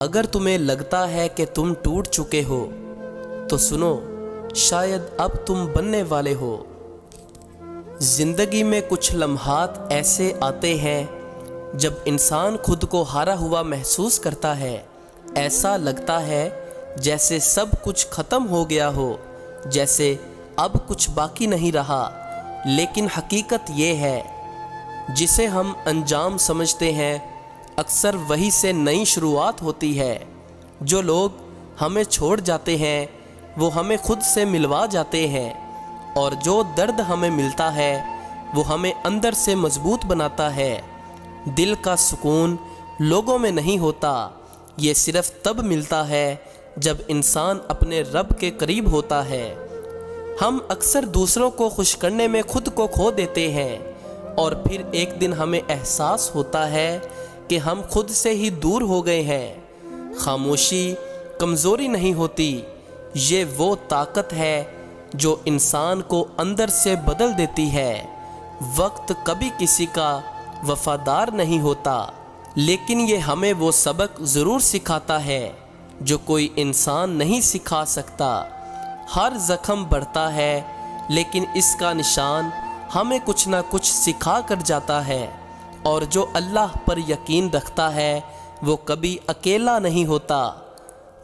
اگر تمہیں لگتا ہے کہ تم ٹوٹ چکے ہو تو سنو، شاید اب تم بننے والے ہو۔ زندگی میں کچھ لمحات ایسے آتے ہیں جب انسان خود کو ہارا ہوا محسوس کرتا ہے۔ ایسا لگتا ہے جیسے سب کچھ ختم ہو گیا ہو، جیسے اب کچھ باقی نہیں رہا۔ لیکن حقیقت یہ ہے، جسے ہم انجام سمجھتے ہیں اکثر وہی سے نئی شروعات ہوتی ہے۔ جو لوگ ہمیں چھوڑ جاتے ہیں وہ ہمیں خود سے ملوا جاتے ہیں، اور جو درد ہمیں ملتا ہے وہ ہمیں اندر سے مضبوط بناتا ہے۔ دل کا سکون لوگوں میں نہیں ہوتا، یہ صرف تب ملتا ہے جب انسان اپنے رب کے قریب ہوتا ہے۔ ہم اکثر دوسروں کو خوش کرنے میں خود کو کھو دیتے ہیں، اور پھر ایک دن ہمیں احساس ہوتا ہے کہ ہم خود سے ہی دور ہو گئے ہیں۔ خاموشی کمزوری نہیں ہوتی، یہ وہ طاقت ہے جو انسان کو اندر سے بدل دیتی ہے۔ وقت کبھی کسی کا وفادار نہیں ہوتا، لیکن یہ ہمیں وہ سبق ضرور سکھاتا ہے جو کوئی انسان نہیں سکھا سکتا۔ ہر زخم بڑھتا ہے، لیکن اس کا نشان ہمیں کچھ نہ کچھ سکھا کر جاتا ہے، اور جو اللہ پر یقین رکھتا ہے وہ کبھی اکیلا نہیں ہوتا۔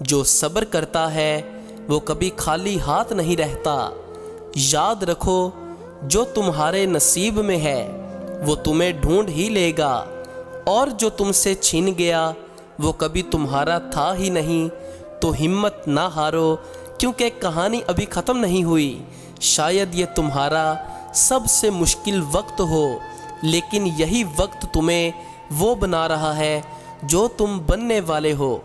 جو صبر کرتا ہے وہ کبھی خالی ہاتھ نہیں رہتا۔ یاد رکھو، جو تمہارے نصیب میں ہے وہ تمہیں ڈھونڈ ہی لے گا، اور جو تم سے چھین گیا وہ کبھی تمہارا تھا ہی نہیں۔ تو ہمت نہ ہارو، کیونکہ کہانی ابھی ختم نہیں ہوئی۔ شاید یہ تمہارا سب سے مشکل وقت ہو، لیکن یہی وقت تمہیں وہ بنا رہا ہے جو تم بننے والے ہو۔